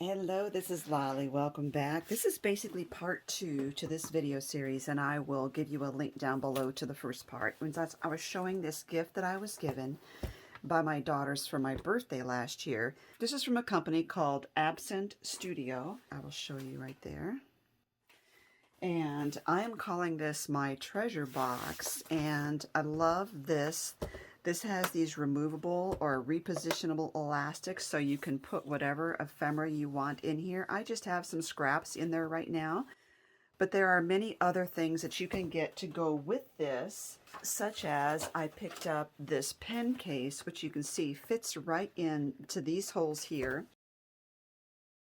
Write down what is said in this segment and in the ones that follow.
Hello, this is Lolly. Welcome back. This is basically part 2 to this video series, and I will give you a link down below to the first part. When I was showing this gift that I was given by my daughters for my birthday last year. This is from a company called Absent Studio. I will show you right there. And I am calling this my treasure box, and I love this. This has these removable or repositionable elastics, so you can put whatever ephemera you want in here. I just have some scraps in there right now, but there are many other things that you can get to go with this, such as I picked up this pen case, which you can see fits right into these holes here.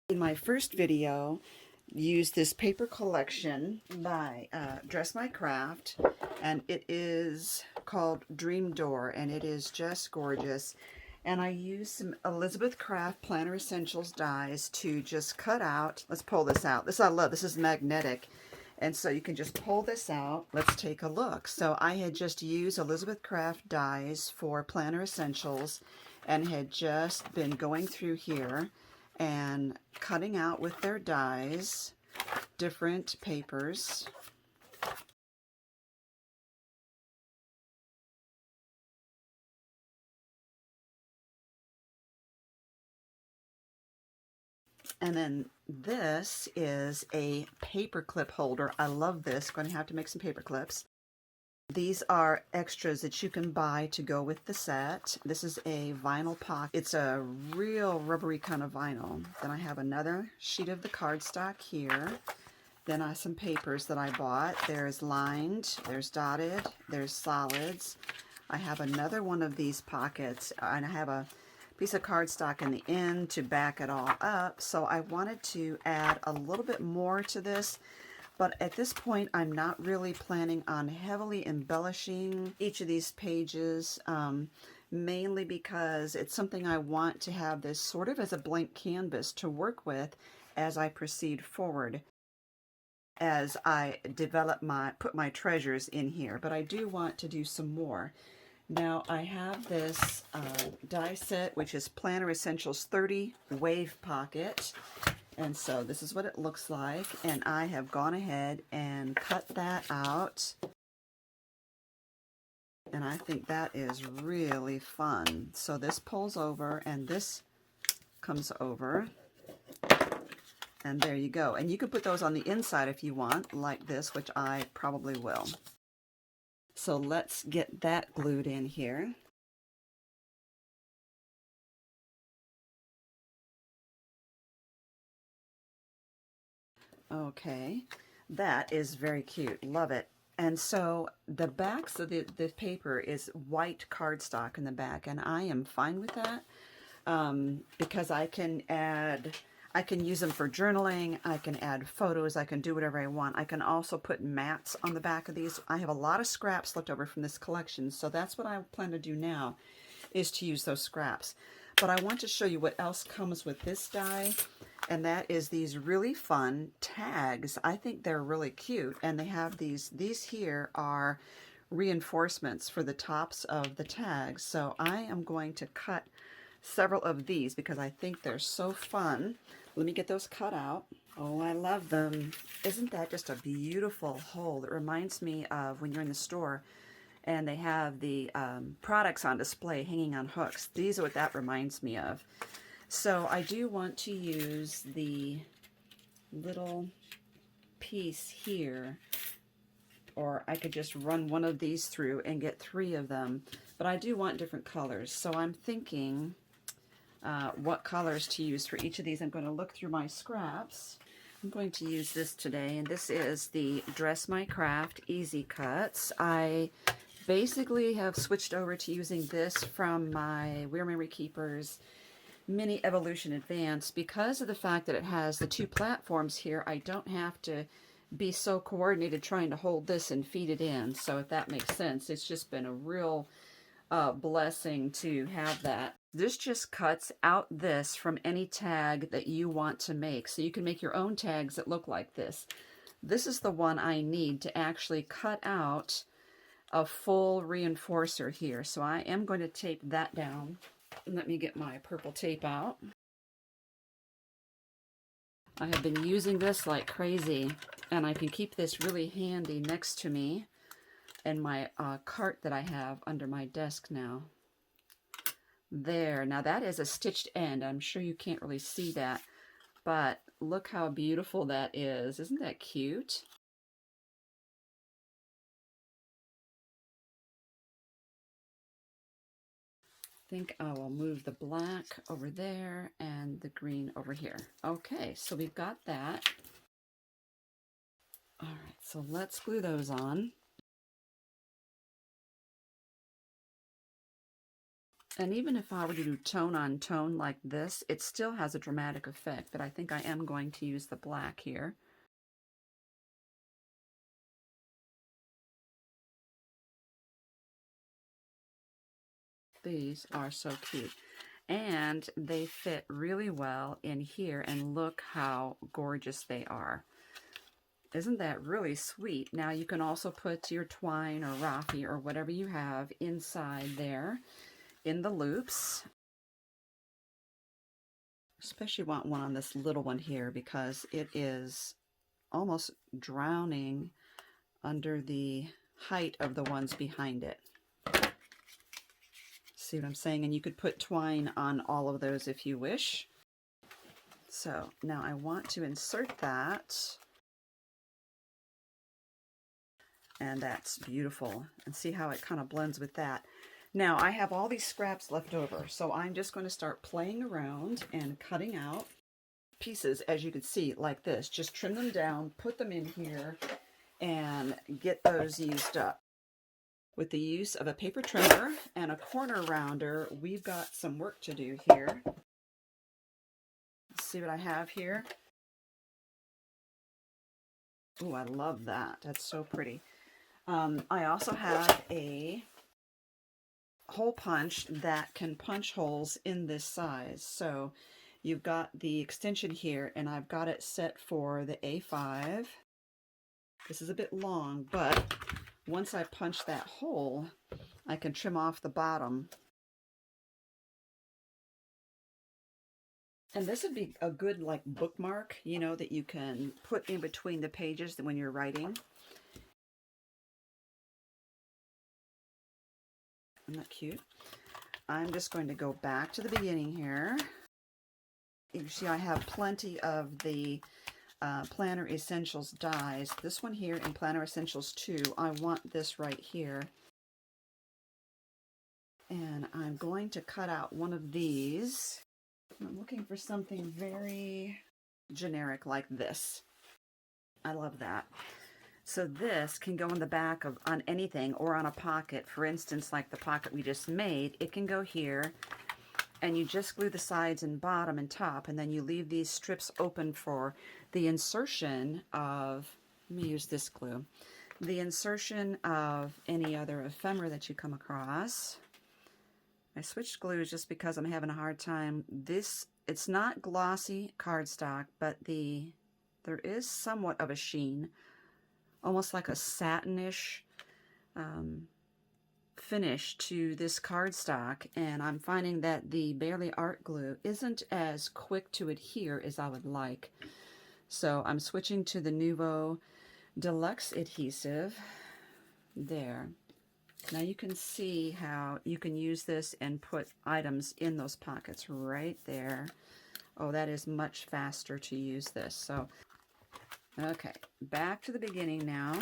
In my first video, used this paper collection by Dress My Craft, and it is called Dream Door, and it is just gorgeous. And I used some Elizabeth Craft Planner Essentials dies to just cut out. Let's pull this out. This I love. This is magnetic, and so you can just pull this out. Let's take a look. So I had just used Elizabeth Craft dies for Planner Essentials and had just been going through here and cutting out with their dies different papers. And then this is a paper clip holder. I love this. Going to have to make some paper clips. These are extras that you can buy to go with the set. This is a vinyl pocket. It's a real rubbery kind of vinyl. Then I have another sheet of the cardstock here. Then I have some papers that I bought. There's lined, there's dotted, there's solids. I have another one of these pockets, and I have a piece of cardstock in the end to back it all up. So I wanted to add a little bit more to this. But at this point, I'm not really planning on heavily embellishing each of these pages, mainly because it's something I want to have this sort of as a blank canvas to work with as I proceed forward, as I put my treasures in here. But I do want to do some more. Now I have this die set, which is Planner Essentials 30 Wave Pocket. And so this is what it looks like, and I have gone ahead and cut that out, and I think that is really fun. So this pulls over and this comes over, and there you go. And you can put those on the inside if you want, like this, which I probably will. So let's get that glued in here. Okay, that is very cute. Love it. And so the backs of the paper is white cardstock in the back, and I am fine with that because I can use them for journaling, I can add photos, I can do whatever I want. I can also put mats on the back of these. I have a lot of scraps left over from this collection, so that's what I plan to do now, is to use those scraps. But I want to show you what else comes with this die, and that is these really fun tags. I think they're really cute, and they have these here are reinforcements for the tops of the tags. So I am going to cut several of these because I think they're so fun. Let me get those cut out. Oh, I love them. Isn't that just a beautiful hole? It reminds me of when you're in the store and they have the products on display hanging on hooks. These are what that reminds me of. So I do want to use the little piece here, or I could just run one of these through and get 3 of them, but I do want different colors. So I'm thinking what colors to use for each of these. I'm going to look through my scraps. I'm going to use this today, and this is the Dress My Craft Easy Cuts. I basically have switched over to using this from my Wear Memory Keepers Mini Evolution Advanced. Because of the fact that it has the 2 platforms here, I don't have to be so coordinated trying to hold this and feed it in. So if that makes sense, it's just been a real blessing to have that. This just cuts out this from any tag that you want to make. So you can make your own tags that look like this. This is the one I need to actually cut out a full reinforcer here. So I am going to tape that down. Let me get my purple tape out. I have been using this like crazy, and I can keep this really handy next to me in my cart that I have under my desk now. There, now that is a stitched end. I'm sure you can't really see that, but look how beautiful that is. Isn't that cute? I think I will move the black over there and the green over here. Okay, so we've got that. All right, so let's glue those on. And even if I were to do tone on tone like this, it still has a dramatic effect, but I think I am going to use the black here. These are so cute. And they fit really well in here, and look how gorgeous they are. Isn't that really sweet? Now you can also put your twine or raffia or whatever you have inside there in the loops. Especially want one on this little one here because it is almost drowning under the height of the ones behind it. See what I'm saying? And you could put twine on all of those if you wish. So now I want to insert that. And that's beautiful. And see how it kind of blends with that. Now I have all these scraps left over, so I'm just going to start playing around and cutting out pieces, as you can see, like this. Just trim them down, put them in here, and get those used up. With the use of a paper trimmer and a corner rounder, we've got some work to do here. Let's see what I have here. Oh, I love that. That's so pretty. I also have a hole punch that can punch holes in this size. So you've got the extension here, and I've got it set for the A5. This is a bit long, but once I punch that hole, I can trim off the bottom. And this would be a good like bookmark, you know, that you can put in between the pages when you're writing. Isn't that cute? I'm just going to go back to the beginning here. You see I have plenty of the Planner Essentials dies. This one here in Planner Essentials 2, I want this right here. And I'm going to cut out one of these. I'm looking for something very generic like this. I love that. So this can go in the back of on anything or on a pocket. For instance, like the pocket we just made, it can go here, and you just glue the sides and bottom and top, and then you leave these strips open for the insertion of, let me use this glue, the insertion of any other ephemera that you come across. I switched glues just because I'm having a hard time. This, it's not glossy cardstock, but there is somewhat of a sheen, almost like a satinish finish to this cardstock, and I'm finding that the Barely Art glue isn't as quick to adhere as I would like. So I'm switching to the Nuvo Deluxe adhesive. There. Now you can see how you can use this and put items in those pockets right there. Oh, that is much faster to use this. So, okay, back to the beginning now.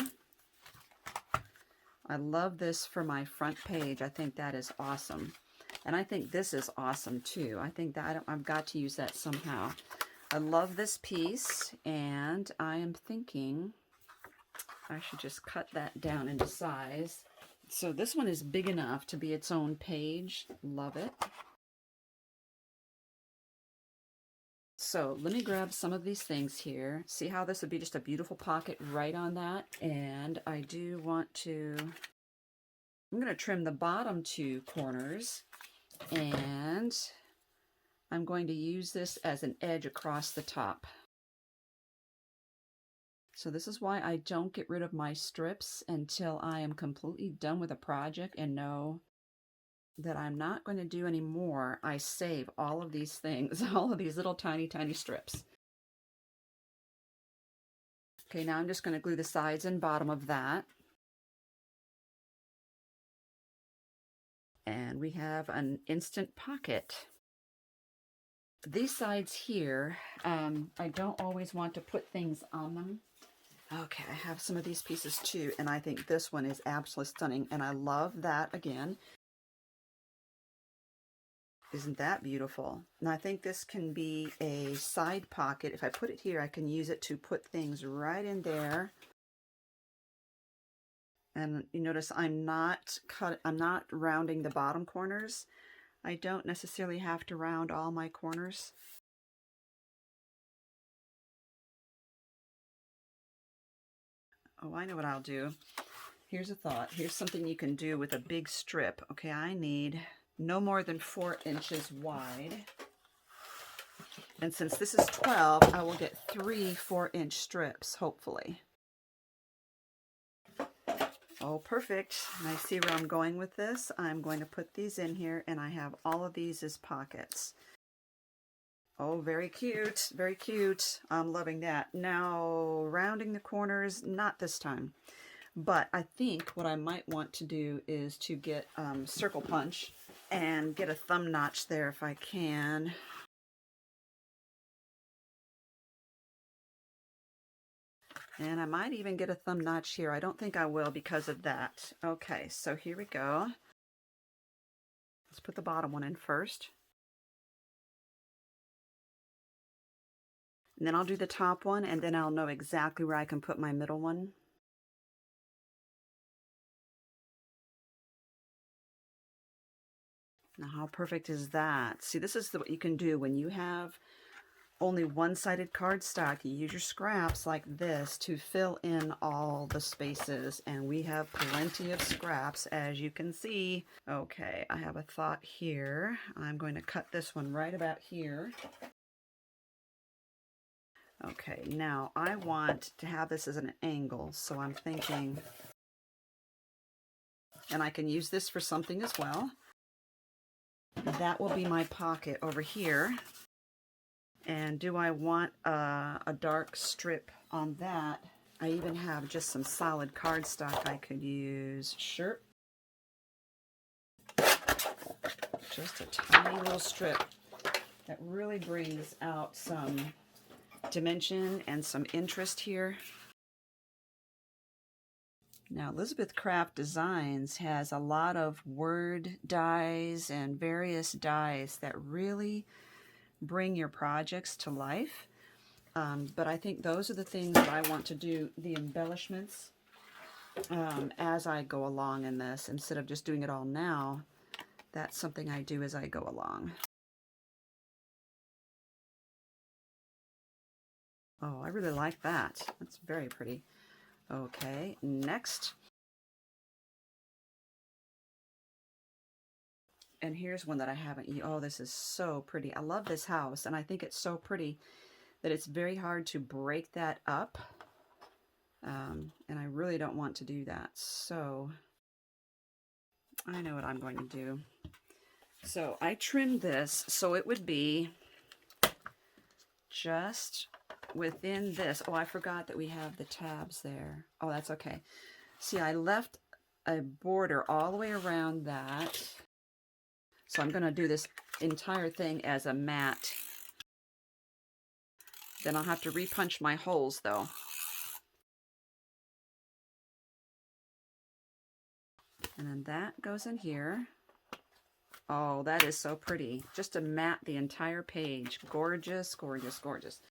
I love this for my front page. I think that is awesome. And I think this is awesome too. I think that I've got to use that somehow. I love this piece, and I am thinking I should just cut that down into size. So this one is big enough to be its own page. Love it. So let me grab some of these things here. See how this would be just a beautiful pocket right on that? And I do want to, I'm going to trim the bottom two corners, and I'm going to use this as an edge across the top. So this is why I don't get rid of my strips until I am completely done with a project and know that I'm not going to do any more. I save all of these things, all of these little tiny, tiny strips. Okay, now I'm just going to glue the sides and bottom of that. And we have an instant pocket. These sides here, I don't always want to put things on them. Okay, I have some of these pieces too, and I think this one is absolutely stunning, and I love that again. Isn't that beautiful? And I think this can be a side pocket. If I put it here, I can use it to put things right in there. And you notice I'm not rounding the bottom corners. I don't necessarily have to round all my corners. Oh, I know what I'll do. Here's a thought. Here's something you can do with a big strip. Okay, I need no more than 4 inches wide. And since this is 12, I will get 3 4-inch strips, hopefully. Oh, perfect. And I see where I'm going with this. I'm going to put these in here, and I have all of these as pockets. Oh, very cute. Very cute. I'm loving that. Now, rounding the corners, not this time. But I think what I might want to do is to get circle punch and get a thumb notch there if I can. And I might even get a thumb notch here. I don't think I will because of that. Okay, so here we go. Let's put the bottom one in first. And then I'll do the top one, and then I'll know exactly where I can put my middle one. Now, how perfect is that? See, this is what you can do when you have only one-sided cardstock. You use your scraps like this to fill in all the spaces, and we have plenty of scraps, as you can see. Okay, I have a thought here. I'm going to cut this one right about here. Okay, now I want to have this as an angle, so I'm thinking, and I can use this for something as well. That will be my pocket over here. And do I want a dark strip on that? I even have just some solid cardstock I could use. Sure. Just a tiny little strip that really brings out some dimension and some interest here. Now, Elizabeth Craft Designs has a lot of word dies and various dies that really bring your projects to life. But I think those are the things that I want to do, the embellishments, as I go along in this, instead of just doing it all now. That's something I do as I go along. Oh, I really like that. That's very pretty. Okay, next. And here's one that I haven't used. Oh, this is so pretty. I love this house, and I think it's so pretty that it's very hard to break that up. And I really don't want to do that. So I know what I'm going to do. So I trimmed this so it would be just within this. Oh, I forgot that we have the tabs there. Oh, that's okay. See, I left a border all the way around that. So I'm going to do this entire thing as a mat. Then I'll have to repunch my holes though. And then that goes in here. Oh, that is so pretty. Just to mat the entire page. Gorgeous, gorgeous, gorgeous.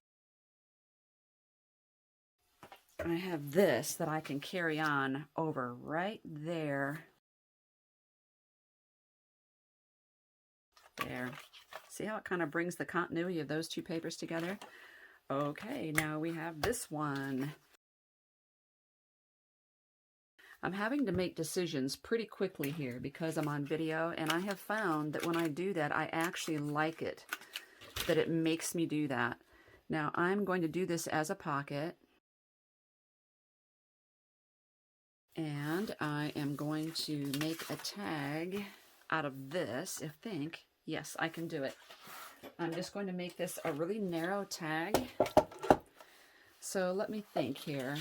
And I have this that I can carry on over right there. There. See how it kind of brings the continuity of those two papers together? Okay, now we have this one. I'm having to make decisions pretty quickly here because I'm on video, and I have found that when I do that, I actually like it, that it makes me do that. Now I'm going to do this as a pocket, and I am going to make a tag out of this. I think, yes, I can do it. I'm just going to make this a really narrow tag So let me think here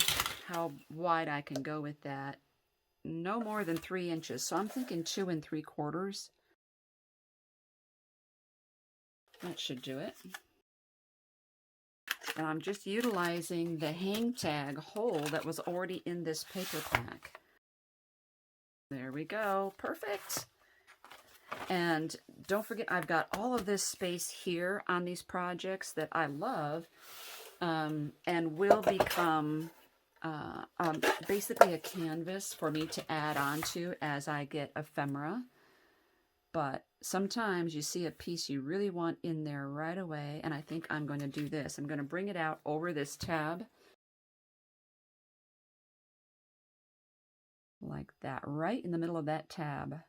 how wide I can go with that. No more than 3 inches. So I'm thinking 2 3/4. That should do it. And I'm just utilizing the hang tag hole that was already in this paper pack. There we go. Perfect. And don't forget, I've got all of this space here on these projects that I love, and will become basically a canvas for me to add on to as I get ephemera. But sometimes you see a piece you really want in there right away, and I think I'm going to do this. I'm going to bring it out over this tab like that, right in the middle of that tab.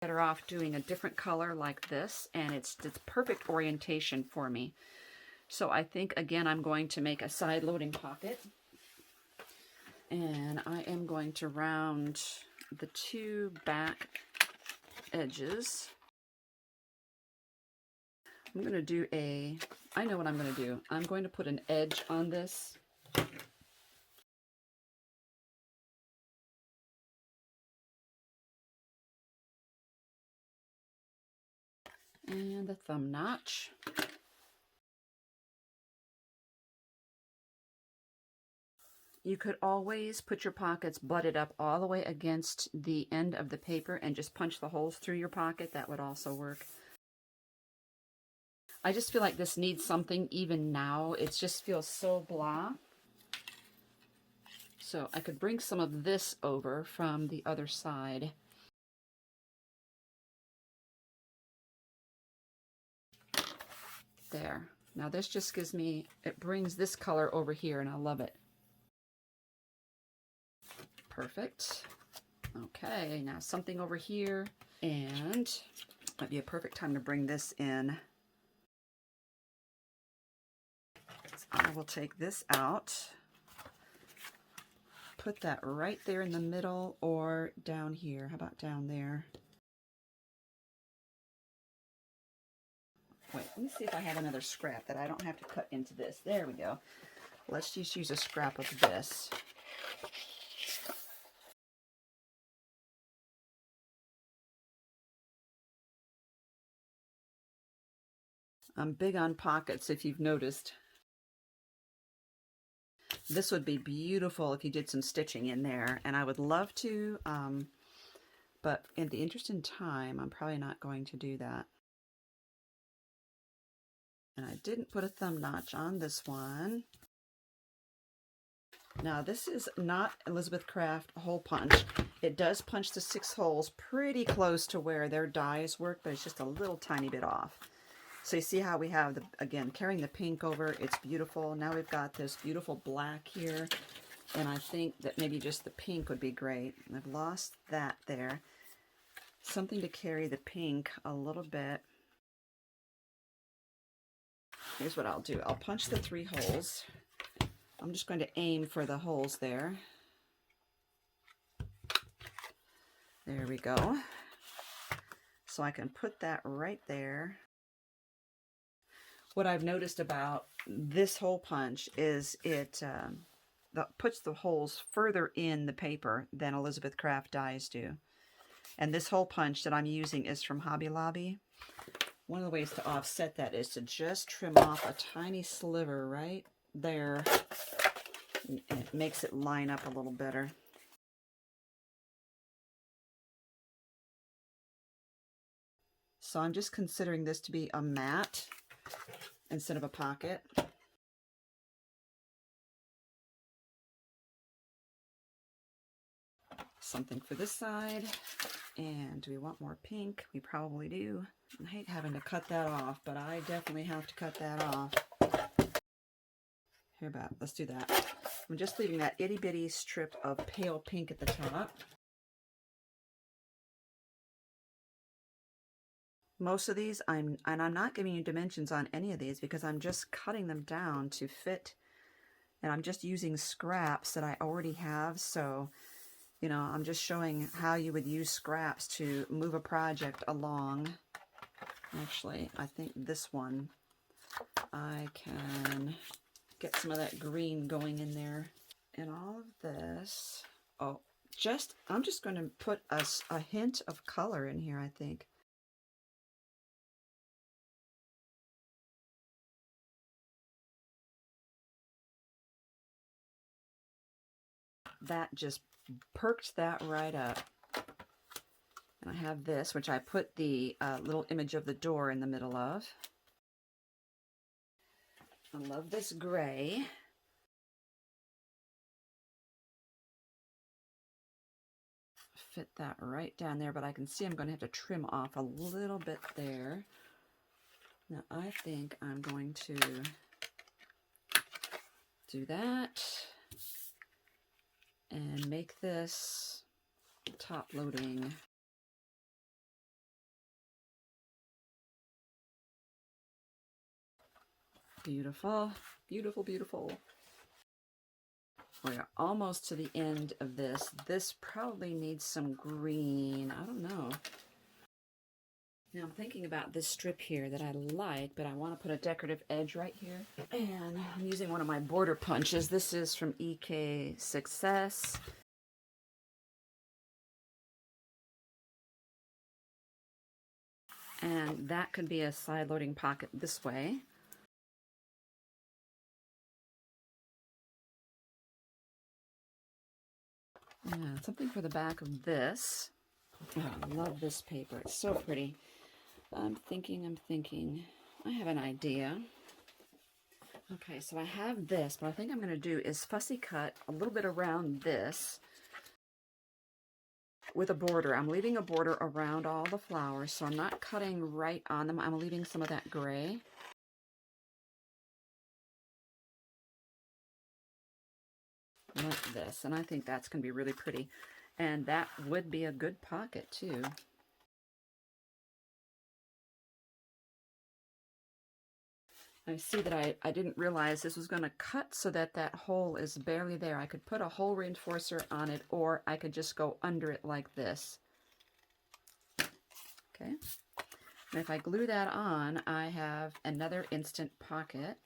Better off doing a different color like this, and it's perfect orientation for me. So I think, again, I'm going to make a side loading pocket, and I am going to round the 2 back edges. I'm going to do I know what I'm going to do. I'm going to put an edge on this. And the thumb notch. You could always put your pockets butted up all the way against the end of the paper and just punch the holes through your pocket. That would also work. I just feel like this needs something even now. It just feels so blah. So I could bring some of this over from the other side. There. Now this just gives me, it brings this color over here, and I love it. Perfect. Okay, now something over here, and might be a perfect time to bring this in. So I will take this out, put that right there in the middle or down here. How about down there? Wait, let me see if I have another scrap that I don't have to cut into this. There we go. Let's just use a scrap of this. I'm big on pockets, if you've noticed. This would be beautiful if you did some stitching in there, and I would love to, but in the interest in time, I'm probably not going to do that. And I didn't put a thumb notch on this one. Now this is not Elizabeth Craft hole punch. It does punch the 6 holes pretty close to where their dies work, but it's just a little tiny bit off. So you see how we have, again, carrying the pink over, it's beautiful. Now we've got this beautiful black here, and I think that maybe just the pink would be great. I've lost that there. Something to carry the pink a little bit. Here's what I'll do. I'll punch the 3 holes. I'm just going to aim for the holes there. There we go. So I can put that right there. What I've noticed about this hole punch is it puts the holes further in the paper than Elizabeth Craft dies do. And this hole punch that I'm using is from Hobby Lobby. One of the ways to offset that is to just trim off a tiny sliver right there. It makes it line up a little better. So I'm just considering this to be a mat instead of a pocket. Something for this side. And do we want more pink? We probably do. I hate having to cut that off, but I definitely have to cut that off. Here about, let's do that. I'm just leaving that itty bitty strip of pale pink at the top. Most of these, I'm not giving you dimensions on any of these because I'm just cutting them down to fit, and I'm just using scraps that I already have. So, you know, I'm just showing how you would use scraps to move a project along. Actually, I think this one I can get some of that green going in there. And all of this, oh, I'm just going to put a hint of color in here, I think. That just perked that right up. And I have this, which I put the little image of the door in the middle of. I love this gray. Fit that right down there, but I can see I'm going to have to trim off a little bit there. Now I think I'm going to do that and make this top loading. Beautiful, beautiful, beautiful. We are almost to the end of this. This probably needs some green. I don't know. Now I'm thinking about this strip here that I like, but I want to put a decorative edge right here. And I'm using one of my border punches. This is from EK Success. And that could be a side loading pocket this way. Yeah, something for the back of this. Oh, I love this paper. It's so pretty. I'm thinking. I have an idea. Okay, so I have this. What I think I'm going to do is fussy cut a little bit around this with a border. I'm leaving a border around all the flowers, so I'm not cutting right on them. I'm leaving some of that gray. Like this, and I think that's going to be really pretty. And that would be a good pocket, too. I see that I didn't realize this was going to cut so that that hole is barely there. I could put a hole reinforcer on it, or I could just go under it like this. Okay. And if I glue that on, I have another instant pocket.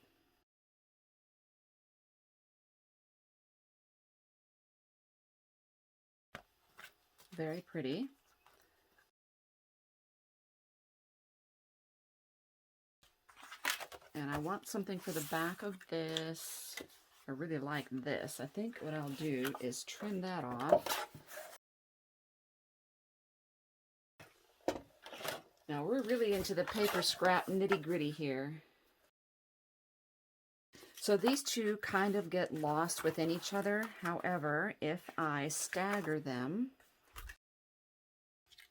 Very pretty. And I want something for the back of this. I really like this. I think what I'll do is trim that off. Now we're really into the paper scrap nitty-gritty here. So these two kind of get lost within each other. However, if I stagger them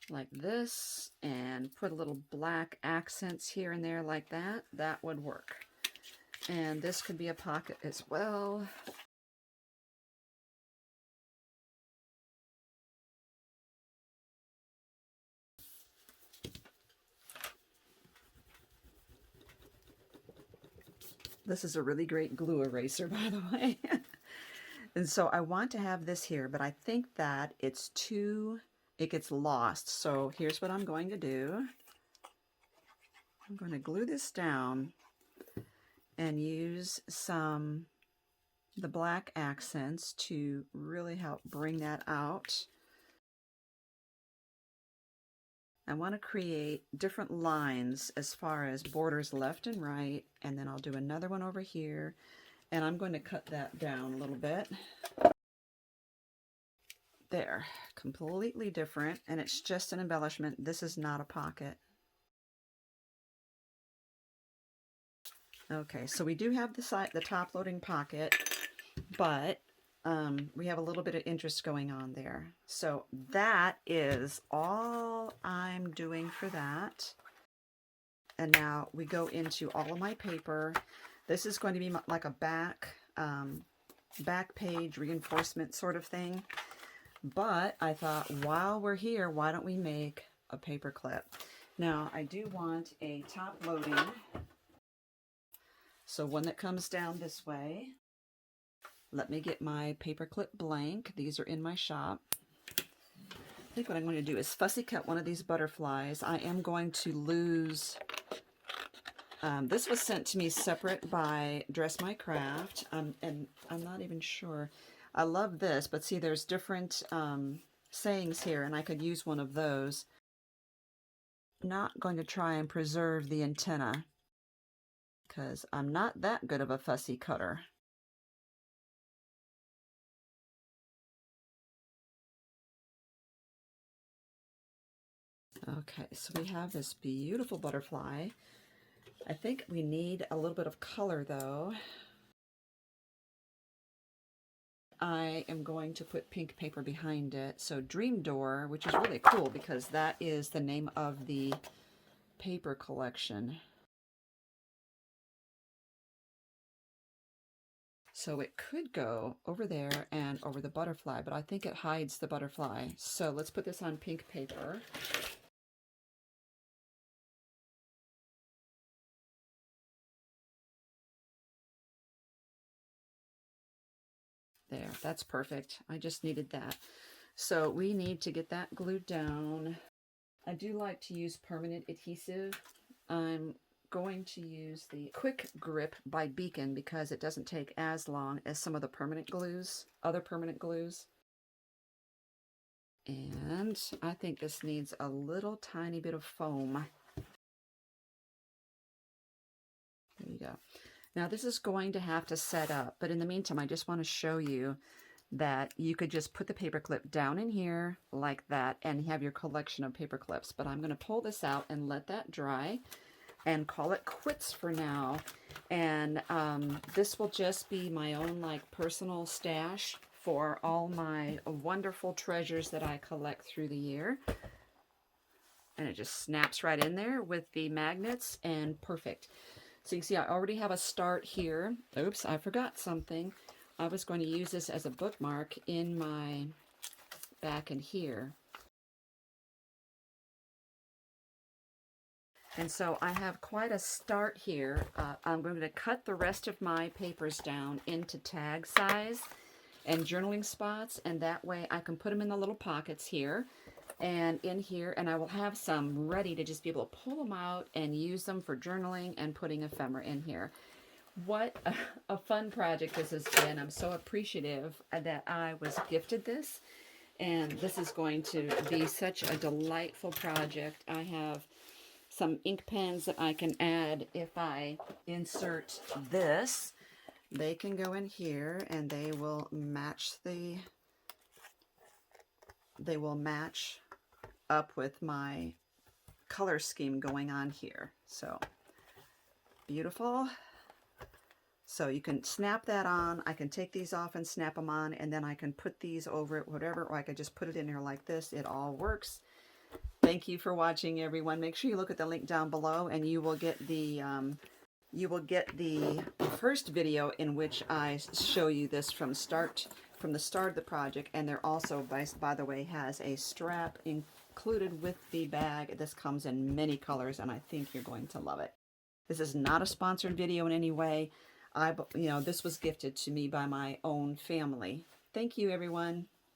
like this and put a little black accents here and there like that, that would work. And this could be a pocket as well. This is a really great glue eraser, by the way. And so I want to have this here, but I think that it gets lost. So here's what I'm going to do. I'm going to glue this down and use the black accents to really help bring that out. I want to create different lines as far as borders left and right, and then I'll do another one over here, and I'm going to cut that down a little bit. There, completely different, and it's just an embellishment. This is not a pocket. Okay, so we do have the top loading pocket, but we have a little bit of interest going on there. So that is all I'm doing for that. And now we go into all of my paper. This is going to be like a back page reinforcement sort of thing. But I thought, while we're here, why don't we make a paper clip? Now, I do want a top loading. So one that comes down this way. Let me get my paper clip blank. These are in my shop. I think what I'm going to do is fussy cut one of these butterflies. I am going to lose This was sent to me separate by Dress My Craft, and I'm not even sure. I love this, but see, there's different sayings here, and I could use one of those. Not going to try and preserve the antenna, because I'm not that good of a fussy cutter. Okay, so we have this beautiful butterfly. I think we need a little bit of color though. I am going to put pink paper behind it. So Dream Door, which is really cool because that is the name of the paper collection. So it could go over there and over the butterfly, but I think it hides the butterfly. So let's put this on pink paper. There, that's perfect. I just needed that. So we need to get that glued down. I do like to use permanent adhesive. I'm going to use the Quick Grip by Beacon because it doesn't take as long as some of the permanent glues, other permanent glues. And I think this needs a little tiny bit of foam. There you go. Now this is going to have to set up, but in the meantime, I just want to show you that you could just put the paper clip down in here like that and have your collection of paper clips. But I'm going to pull this out and let that dry and call it quits for now. And this will just be my own like personal stash for all my wonderful treasures that I collect through the year. And it just snaps right in there with the magnets and perfect. So you can see I already have a start here. Oops, I forgot something. I was going to use this as a bookmark in my back in here. And so I have quite a start here. I'm going to cut the rest of my papers down into tag size and journaling spots, and that way I can put them in the little pockets here and in here, and I will have some ready to just be able to pull them out and use them for journaling and putting ephemera in here. What a fun project this has been. I'm so appreciative that I was gifted this, and this is going to be such a delightful project. I have some ink pens that I can add if I insert this. They can go in here and they will match up with my color scheme going on here. So beautiful. So you can snap that on. I can take these off and snap them on, and then I can put these over it, whatever, or I could just put it in here like this. It all works. Thank you for watching, everyone. Make sure you look at the link down below, and you will get the first video in which I show you this from the start of the project. And there also, by the way, has a strap included with the bag. This comes in many colors, and I think you're going to love it. This is not a sponsored video in any way. This was gifted to me by my own family. Thank you, everyone.